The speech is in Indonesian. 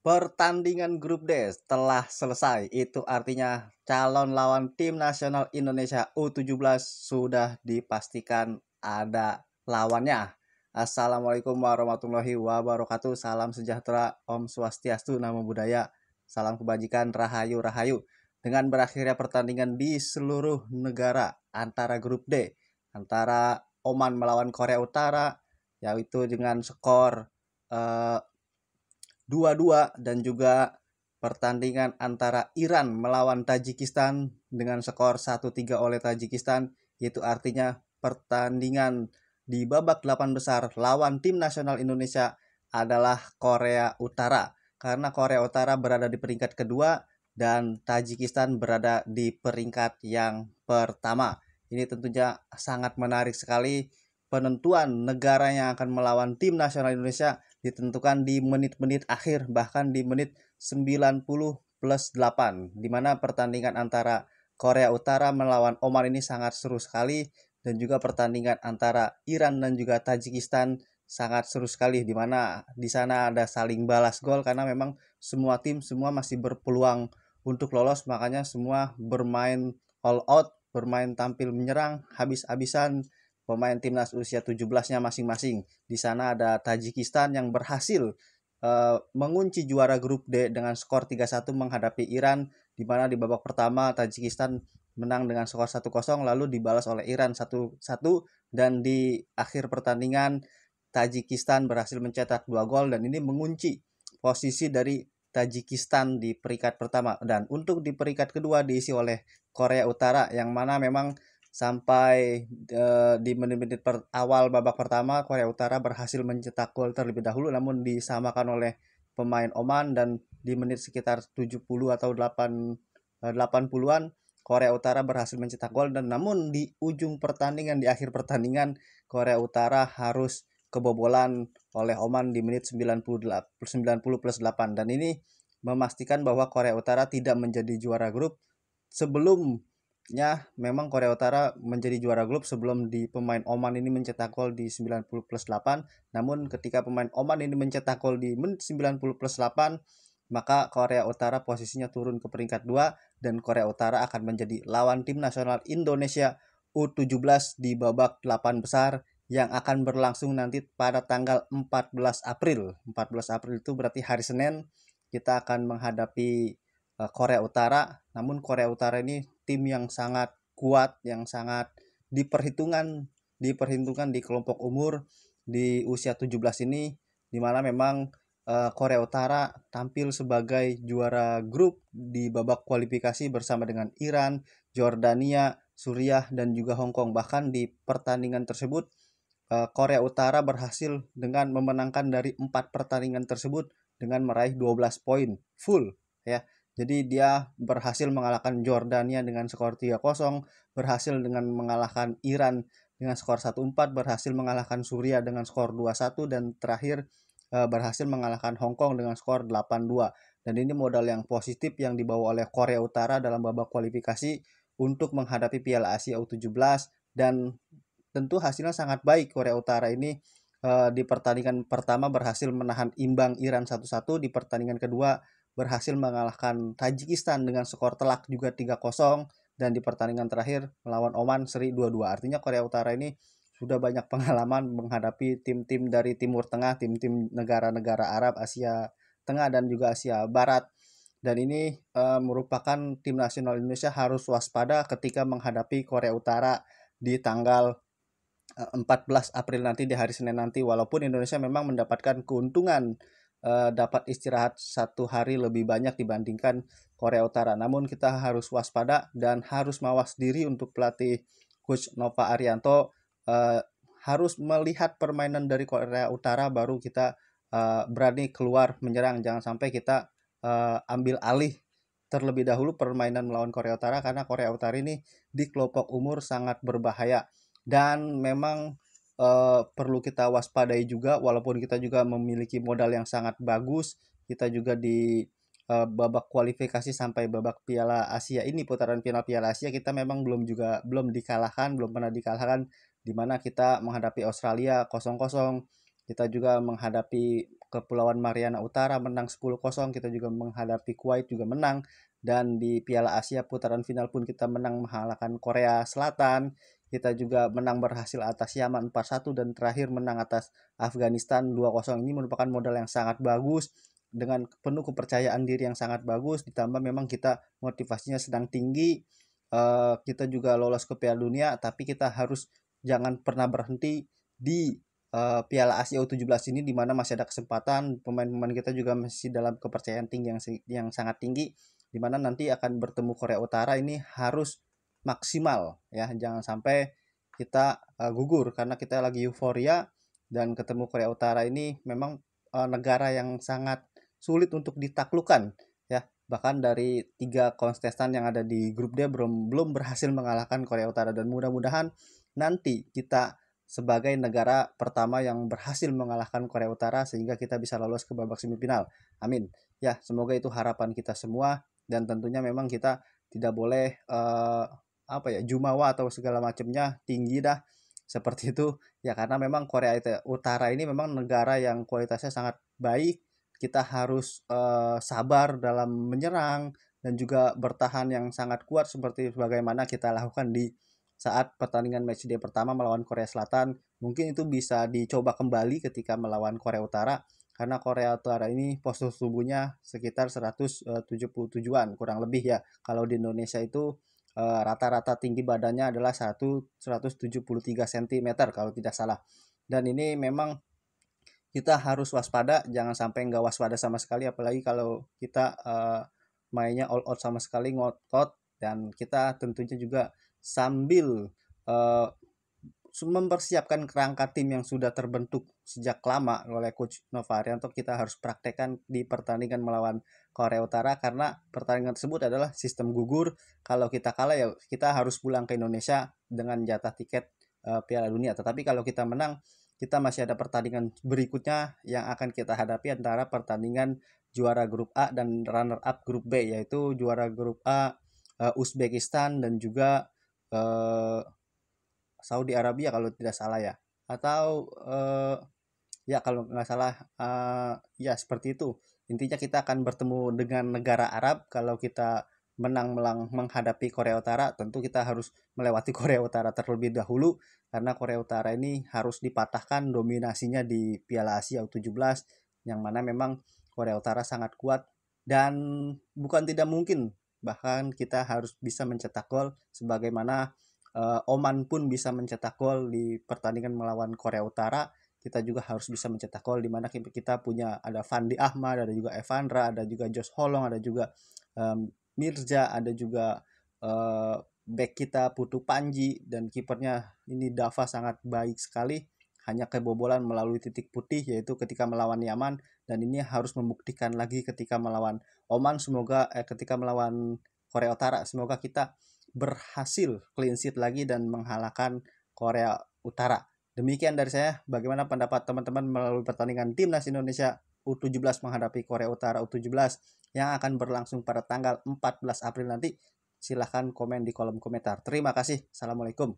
Pertandingan grup D telah selesai. Itu artinya calon lawan tim nasional Indonesia U17 sudah dipastikan ada lawannya. Assalamualaikum warahmatullahi wabarakatuh. Salam sejahtera, Om Swastiastu, Namo Buddhaya. Salam kebajikan, Rahayu Rahayu. Dengan berakhirnya pertandingan di seluruh negara antara grup D, antara Oman melawan Korea Utara, yaitu dengan skor 2-2, dan juga pertandingan antara Iran melawan Tajikistan dengan skor 1-3 oleh Tajikistan. Itu artinya pertandingan di babak 8 besar lawan tim nasional Indonesia adalah Korea Utara. Karena Korea Utara berada di peringkat kedua dan Tajikistan berada di peringkat yang pertama. Ini tentunya sangat menarik sekali. Penentuan negara yang akan melawan tim nasional Indonesia ditentukan di menit-menit akhir, bahkan di menit 90 plus 8, di mana pertandingan antara Korea Utara melawan Oman ini sangat seru sekali, dan juga pertandingan antara Iran dan juga Tajikistan sangat seru sekali, di mana di sana ada saling balas gol karena memang semua tim masih berpeluang untuk lolos, makanya semua bermain all out, bermain tampil menyerang habis-habisan pemain timnas usia 17-nya masing-masing. Di sana ada Tajikistan yang berhasil mengunci juara grup D dengan skor 3-1 menghadapi Iran, di mana di babak pertama Tajikistan menang dengan skor 1-0, lalu dibalas oleh Iran 1-1, dan di akhir pertandingan Tajikistan berhasil mencetak 2 gol, dan ini mengunci posisi dari Tajikistan di peringkat pertama. Dan untuk di peringkat kedua diisi oleh Korea Utara, yang mana memang sampai di menit-menit awal babak pertama Korea Utara berhasil mencetak gol terlebih dahulu, namun disamakan oleh pemain Oman, dan di menit sekitar 70 atau 80-an Korea Utara berhasil mencetak gol, dan namun di ujung pertandingan, di akhir pertandingan, Korea Utara harus kebobolan oleh Oman di menit 90 plus 8, dan ini memastikan bahwa Korea Utara tidak menjadi juara grup. Sebelumnya memang Korea Utara menjadi juara grup sebelum di pemain Oman ini mencetak gol di 90 plus 8. Namun ketika pemain Oman ini mencetak gol di menit 90 plus 8, maka Korea Utara posisinya turun ke peringkat 2, dan Korea Utara akan menjadi lawan tim nasional Indonesia U17 di babak 8 besar yang akan berlangsung nanti pada tanggal 14 April. 14 April itu berarti hari Senin, kita akan menghadapi Korea Utara. Namun Korea Utara ini tim yang sangat kuat, yang sangat diperhitungkan di kelompok umur di usia 17 ini, di mana memang Korea Utara tampil sebagai juara grup di babak kualifikasi bersama dengan Iran, Jordania, Suriah, dan juga Hong Kong. Bahkan di pertandingan tersebut Korea Utara berhasil dengan memenangkan dari 4 pertandingan tersebut dengan meraih 12 poin full, ya. Jadi dia berhasil mengalahkan Jordania dengan skor 3-0, berhasil dengan mengalahkan Iran dengan skor 1-4, berhasil mengalahkan Suriah dengan skor 2-1, dan terakhir berhasil mengalahkan Hong Kong dengan skor 8-2. Dan ini modal yang positif yang dibawa oleh Korea Utara dalam babak kualifikasi untuk menghadapi Piala Asia U17, dan tentu hasilnya sangat baik. Korea Utara ini di pertandingan pertama berhasil menahan imbang Iran 1-1, di pertandingan kedua berhasil mengalahkan Tajikistan dengan skor telak juga 3-0, dan di pertandingan terakhir melawan Oman seri 2-2. Artinya Korea Utara ini sudah banyak pengalaman menghadapi tim-tim dari Timur Tengah, tim-tim negara-negara Arab, Asia Tengah, dan juga Asia Barat. Dan ini merupakan tim nasional Indonesia harus waspada ketika menghadapi Korea Utara di tanggal 14 April nanti, di hari Senin nanti. Walaupun Indonesia memang mendapatkan keuntungan dapat istirahat 1 hari lebih banyak dibandingkan Korea Utara, namun kita harus waspada dan harus mawas diri untuk pelatih Coach Nova Arianto harus melihat permainan dari Korea Utara baru kita berani keluar menyerang. Jangan sampai kita ambil alih terlebih dahulu permainan melawan Korea Utara, karena Korea Utara ini di kelompok umur sangat berbahaya, dan memang perlu kita waspadai juga. Walaupun kita juga memiliki modal yang sangat bagus, kita juga di babak kualifikasi sampai babak Piala Asia ini, putaran final Piala Asia, kita memang belum pernah dikalahkan, di mana kita menghadapi Australia 0-0, kita juga menghadapi Kepulauan Mariana Utara menang 10-0, kita juga menghadapi Kuwait juga menang, dan di Piala Asia putaran final pun kita menang mengalahkan Korea Selatan. Kita juga menang berhasil atas Yaman 4-1 dan terakhir menang atas Afghanistan 2-0. Ini merupakan modal yang sangat bagus dengan penuh kepercayaan diri yang sangat bagus, ditambah memang kita motivasinya sedang tinggi. Kita juga lolos ke Piala Dunia, tapi kita harus jangan pernah berhenti di Piala Asia U17 ini, di mana masih ada kesempatan. Pemain-pemain kita juga masih dalam kepercayaan tinggi yang sangat tinggi, di mana nanti akan bertemu Korea Utara. Ini harus maksimal ya, jangan sampai kita gugur karena kita lagi euforia, dan ketemu Korea Utara ini memang negara yang sangat sulit untuk ditaklukkan ya. Bahkan dari 3 kontestan yang ada di grup D belum berhasil mengalahkan Korea Utara, dan mudah-mudahan nanti kita sebagai negara pertama yang berhasil mengalahkan Korea Utara sehingga kita bisa lolos ke babak semifinal. Amin. Ya, semoga itu harapan kita semua, dan tentunya memang kita tidak boleh jumawa atau segala macamnya tinggi dah seperti itu ya, karena memang Korea Utara ini memang negara yang kualitasnya sangat baik. Kita harus sabar dalam menyerang dan juga bertahan yang sangat kuat seperti bagaimana kita lakukan di saat pertandingan matchday pertama melawan Korea Selatan. Mungkin itu bisa dicoba kembali ketika melawan Korea Utara, karena Korea Utara ini postur tubuhnya sekitar 177-an kurang lebih ya. Kalau di Indonesia itu rata-rata tinggi badannya adalah 173 cm kalau tidak salah. Dan ini memang kita harus waspada, jangan sampai nggak waspada sama sekali, apalagi kalau kita mainnya all out sama sekali, ngotot. Dan kita tentunya juga sambil uh, mempersiapkan kerangka tim yang sudah terbentuk sejak lama oleh Coach Novarianto, kita harus praktekkan di pertandingan melawan Korea Utara, karena pertandingan tersebut adalah sistem gugur. Kalau kita kalah ya kita harus pulang ke Indonesia dengan jatah tiket Piala Dunia. Tetapi kalau kita menang, kita masih ada pertandingan berikutnya yang akan kita hadapi, antara pertandingan juara grup A dan runner up grup B, yaitu juara grup A Uzbekistan dan juga Saudi Arabia kalau tidak salah ya, atau ya kalau nggak salah ya seperti itu. Intinya kita akan bertemu dengan negara Arab. Kalau kita menang menghadapi Korea Utara, tentu kita harus melewati Korea Utara terlebih dahulu, karena Korea Utara ini harus dipatahkan dominasinya di Piala Asia U17, yang mana memang Korea Utara sangat kuat, dan bukan tidak mungkin bahkan kita harus bisa mencetak gol sebagaimana Oman pun bisa mencetak gol di pertandingan melawan Korea Utara. Kita juga harus bisa mencetak gol, di mana kita punya ada Fandi Ahmad, ada juga Evandra, ada juga Josh Holong, ada juga Mirza, ada juga back kita Putu Panji, dan kipernya ini Dava sangat baik sekali, hanya kebobolan melalui titik putih yaitu ketika melawan Yaman, dan ini harus membuktikan lagi ketika melawan Oman. Semoga ketika melawan Korea Utara semoga kita berhasil clean sheet lagi dan mengalahkan Korea Utara. Demikian dari saya. Bagaimana pendapat teman-teman melalui pertandingan Timnas Indonesia U17 menghadapi Korea Utara U17 yang akan berlangsung pada tanggal 14 April nanti? Silahkan komen di kolom komentar. Terima kasih. Assalamualaikum.